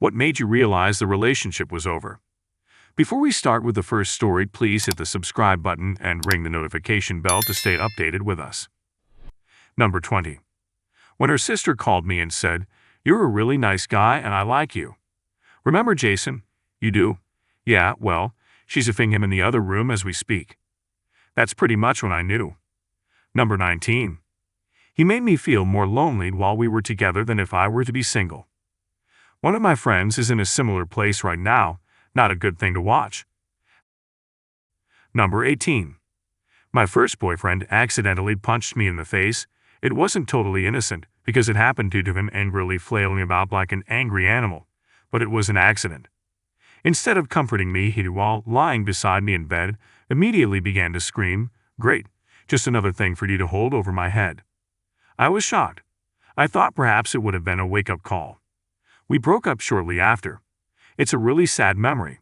What made you realize the relationship was over? Before we start with the first story, please hit the subscribe button and ring the notification bell to stay updated with us. Number 20. When her sister called me and said, "You're a really nice guy and I like you." Remember Jason? You do? Yeah, well, she's effing him in the other room as we speak. That's pretty much when I knew. Number 19. He made me feel more lonely while we were together than if I were to be single. One of my friends is in a similar place right now, not a good thing to watch. Number 18. My first boyfriend accidentally punched me in the face. It wasn't totally innocent, because it happened due to him angrily flailing about like an angry animal, but it was an accident. Instead of comforting me, he, while lying beside me in bed, immediately began to scream, "Great, just another thing for you to hold over my head." I was shocked. I thought perhaps it would have been a wake-up call. We broke up shortly after. It's a really sad memory.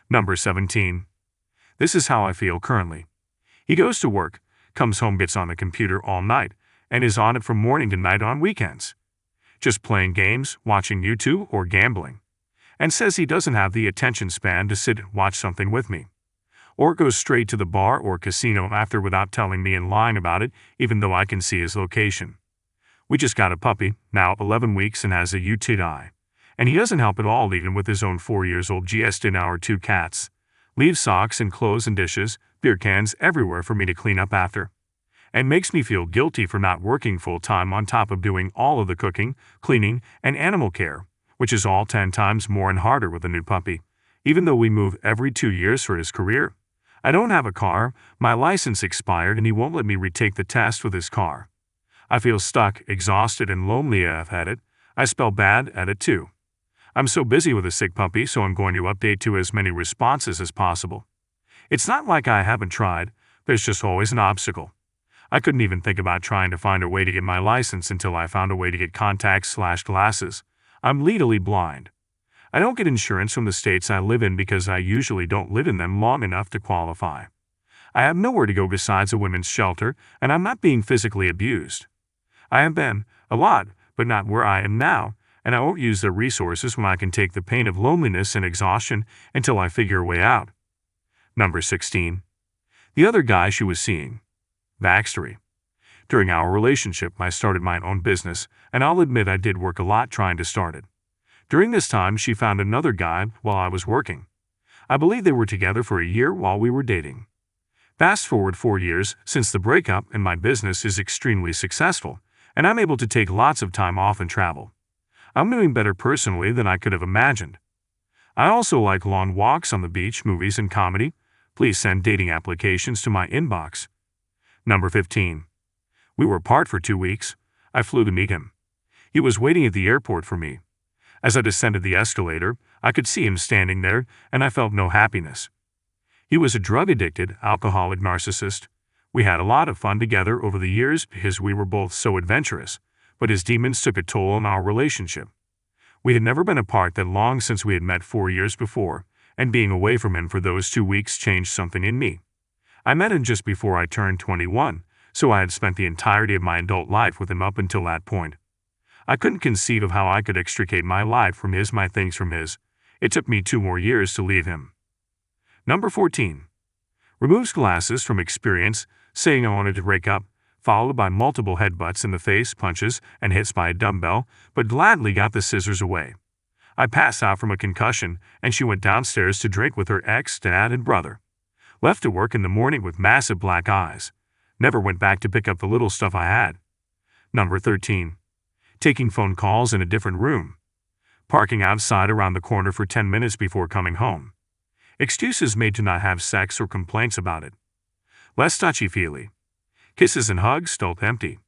Number 17. This is how I feel currently. He goes to work, comes home, gets on the computer all night, and is on it from morning to night on weekends. Just playing games, watching YouTube, or gambling. And says he doesn't have the attention span to sit and watch something with me. Or goes straight to the bar or casino after without telling me and lying about it, even though I can see his location. We just got a puppy, now 11 weeks and has a UTI. And he doesn't help at all even with his own 4-year-old GSD and our 2 cats. Leaves socks and clothes and dishes, beer cans everywhere for me to clean up after. And makes me feel guilty for not working full-time on top of doing all of the cooking, cleaning, and animal care, which is all 10 times more and harder with a new puppy, even though we move every 2 years for his career. I don't have a car, my license expired and he won't let me retake the test with his car. I feel stuck, exhausted, and lonely. I've had it. I spell bad at it too. I'm so busy with a sick puppy, so I'm going to update to as many responses as possible. It's not like I haven't tried, there's just always an obstacle. I couldn't even think about trying to find a way to get my license until I found a way to get contacts/glasses. I'm legally blind. I don't get insurance from the states I live in because I usually don't live in them long enough to qualify. I have nowhere to go besides a women's shelter, and I'm not being physically abused. I have been, a lot, but not where I am now, and I won't use their resources when I can take the pain of loneliness and exhaustion until I figure a way out. Number 16. The other guy she was seeing. Backstory. During our relationship, I started my own business, and I'll admit I did work a lot trying to start it. During this time, she found another guy while I was working. I believe they were together for a year while we were dating. Fast forward 4 years since the breakup, and my business is extremely successful, and I'm able to take lots of time off and travel. I'm doing better personally than I could have imagined. I also like long walks on the beach, movies, and comedy. Please send dating applications to my inbox. Number 15. We were apart for 2 weeks. I flew to meet him. He was waiting at the airport for me. As I descended the escalator, I could see him standing there, and I felt no happiness. He was a drug-addicted, alcoholic narcissist. We had a lot of fun together over the years because we were both so adventurous, but his demons took a toll on our relationship. We had never been apart that long since we had met 4 years before, and being away from him for those 2 weeks changed something in me. I met him just before I turned 21, so I had spent the entirety of my adult life with him up until that point. I couldn't conceive of how I could extricate my life from his, my things from his. It took me 2 more years to leave him. Number 14. Removes glasses from experience, saying I wanted to break up, followed by multiple headbutts in the face, punches, and hits by a dumbbell, but gladly got the scissors away. I passed out from a concussion, and she went downstairs to drink with her ex, dad, and brother. Left to work in the morning with massive black eyes. Never went back to pick up the little stuff I had. Number 13. Taking phone calls in a different room. Parking outside around the corner for 10 minutes before coming home. Excuses made to not have sex or complaints about it. Less touchy-feely. Kisses and hugs felt empty.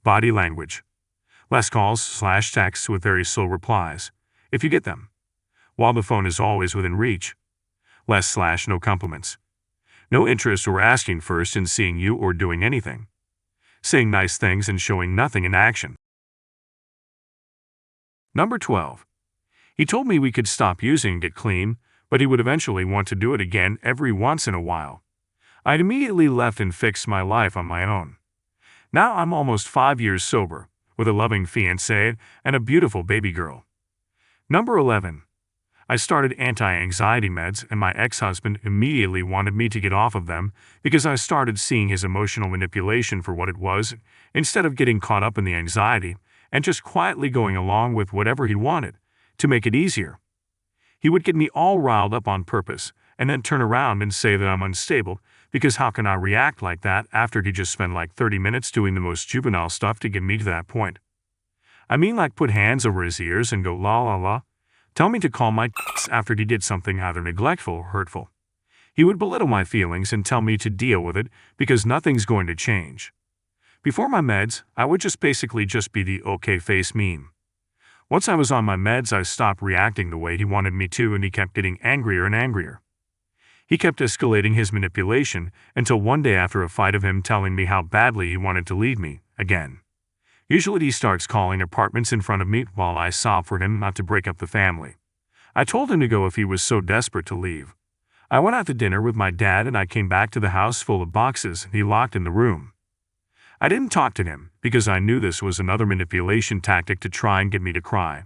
Body language. Less calls/texts with very slow replies, if you get them. While the phone is always within reach. Less/no compliments. No interest or asking first in seeing you or doing anything. Saying nice things and showing nothing in action. Number 12. He told me we could stop using and get clean, but he would eventually want to do it again every once in a while. I'd immediately left and fixed my life on my own. Now I'm almost 5 years sober, with a loving fiancée and a beautiful baby girl. Number 11. I started anti-anxiety meds and my ex-husband immediately wanted me to get off of them because I started seeing his emotional manipulation for what it was instead of getting caught up in the anxiety and just quietly going along with whatever he wanted to make it easier. He would get me all riled up on purpose and then turn around and say that I'm unstable because how can I react like that after he just spent like 30 minutes doing the most juvenile stuff to get me to that point? I mean like put hands over his ears and go la la la. Tell me to calm my after he did something either neglectful or hurtful. He would belittle my feelings and tell me to deal with it because nothing's going to change. Before my meds, I would basically be the okay face meme. Once I was on my meds, I stopped reacting the way he wanted me to and he kept getting angrier and angrier. He kept escalating his manipulation until one day after a fight of him telling me how badly he wanted to leave me again. Usually he starts calling apartments in front of me while I sob for him not to break up the family. I told him to go if he was so desperate to leave. I went out to dinner with my dad and I came back to the house full of boxes he locked in the room. I didn't talk to him because I knew this was another manipulation tactic to try and get me to cry.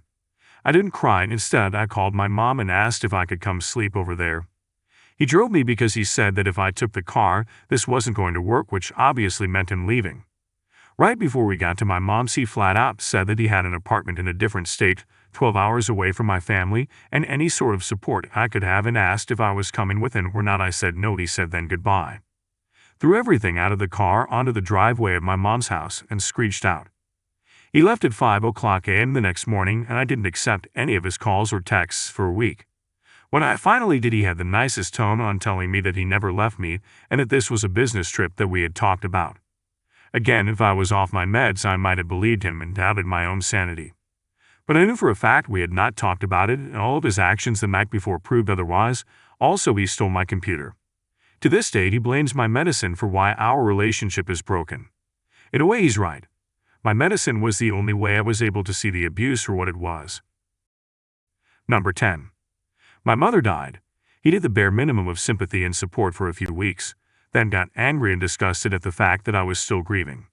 I didn't cry, instead I called my mom and asked if I could come sleep over there. He drove me because he said that if I took the car, this wasn't going to work, which obviously meant him leaving. Right before we got to my mom's, he flat out said that he had an apartment in a different state, 12 hours away from my family and any sort of support I could have, and asked if I was coming with him or not. I said no. He said then goodbye. Threw everything out of the car onto the driveway of my mom's house and screeched out. He left at 5:00 a.m. the next morning and I didn't accept any of his calls or texts for a week. When I finally did, he had the nicest tone on telling me that he never left me and that this was a business trip that we had talked about. Again, if I was off my meds, I might have believed him and doubted my own sanity. But I knew for a fact we had not talked about it, and all of his actions the night before proved otherwise. Also, he stole my computer. To this day, he blames my medicine for why our relationship is broken. In a way, he's right. My medicine was the only way I was able to see the abuse for what it was. Number 10. My mother died. He did the bare minimum of sympathy and support for a few weeks, then got angry and disgusted at the fact that I was still grieving.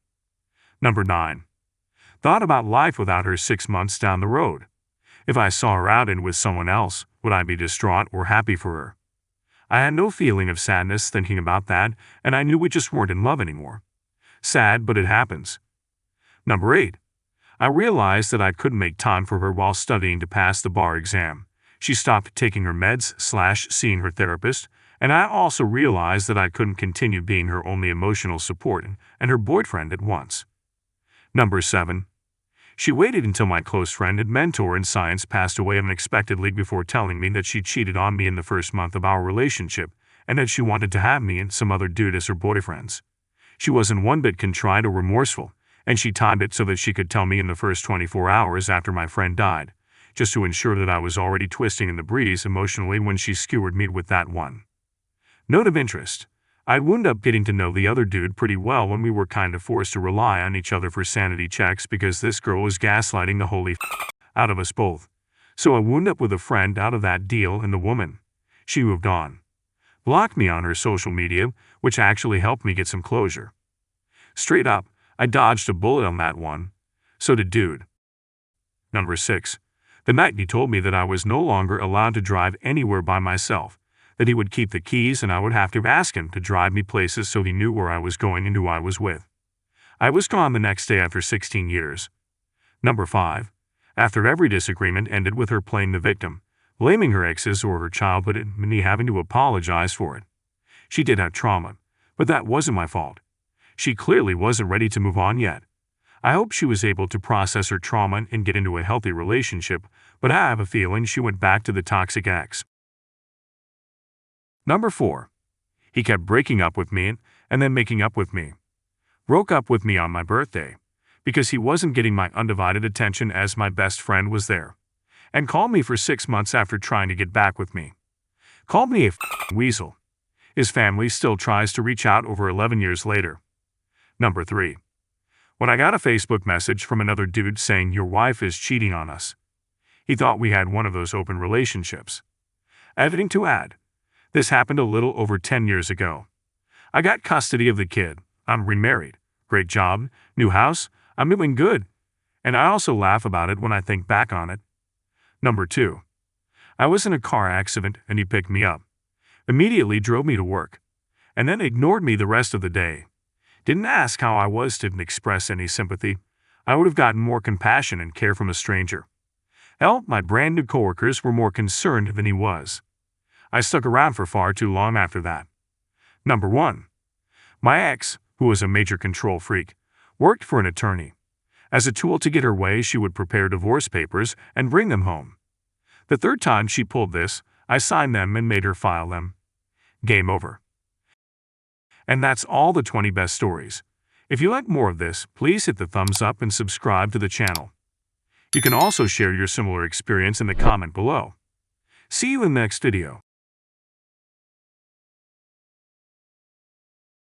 Number 9. Thought about life without her 6 months down the road. If I saw her out and with someone else, would I be distraught or happy for her? I had no feeling of sadness thinking about that, and I knew we just weren't in love anymore. Sad, but it happens. Number 8. I realized that I couldn't make time for her while studying to pass the bar exam. She stopped taking her meds/seeing her therapist, and I also realized that I couldn't continue being her only emotional support and her boyfriend at once. Number 7. She waited until my close friend and mentor in science passed away unexpectedly before telling me that she cheated on me in the first month of our relationship and that she wanted to have me and some other dude as her boyfriends. She wasn't one bit contrite or remorseful, and she timed it so that she could tell me in the first 24 hours after my friend died, just to ensure that I was already twisting in the breeze emotionally when she skewered me with that one. Note of interest. I wound up getting to know the other dude pretty well when we were kind of forced to rely on each other for sanity checks because this girl was gaslighting the holy out of us both. So I wound up with a friend out of that deal, and the woman, she moved on. Blocked me on her social media, which actually helped me get some closure. Straight up, I dodged a bullet on that one. So did dude. Number 6. The night he told me that I was no longer allowed to drive anywhere by myself, that he would keep the keys and I would have to ask him to drive me places so he knew where I was going and who I was with. I was gone the next day after 16 years. Number 5. After every disagreement ended with her playing the victim, blaming her exes or her childhood and me having to apologize for it. She did have trauma, but that wasn't my fault. She clearly wasn't ready to move on yet. I hope she was able to process her trauma and get into a healthy relationship, but I have a feeling she went back to the toxic ex. Number 4. He kept breaking up with me and then making up with me. Broke up with me on my birthday because he wasn't getting my undivided attention as my best friend was there, and called me for 6 months after trying to get back with me. Called me a weasel. His family still tries to reach out over 11 years later. Number 3. When I got a Facebook message from another dude saying your wife is cheating on us. He thought we had one of those open relationships. Editing to add. This happened a little over 10 years ago. I got custody of the kid. I'm remarried. Great job. New house. I'm doing good. And I also laugh about it when I think back on it. Number 2. I was in a car accident and he picked me up. Immediately drove me to work. And then ignored me the rest of the day. Didn't ask how I was, didn't express any sympathy. I would have gotten more compassion and care from a stranger. Hell, my brand new coworkers were more concerned than he was. I stuck around for far too long after that. Number 1. My ex, who was a major control freak, worked for an attorney. As a tool to get her way, she would prepare divorce papers and bring them home. The third time she pulled this, I signed them and made her file them. Game over. And that's all the 20 best stories. If you like more of this, please hit the thumbs up and subscribe to the channel. You can also share your similar experience in the comment below. See you in the next video.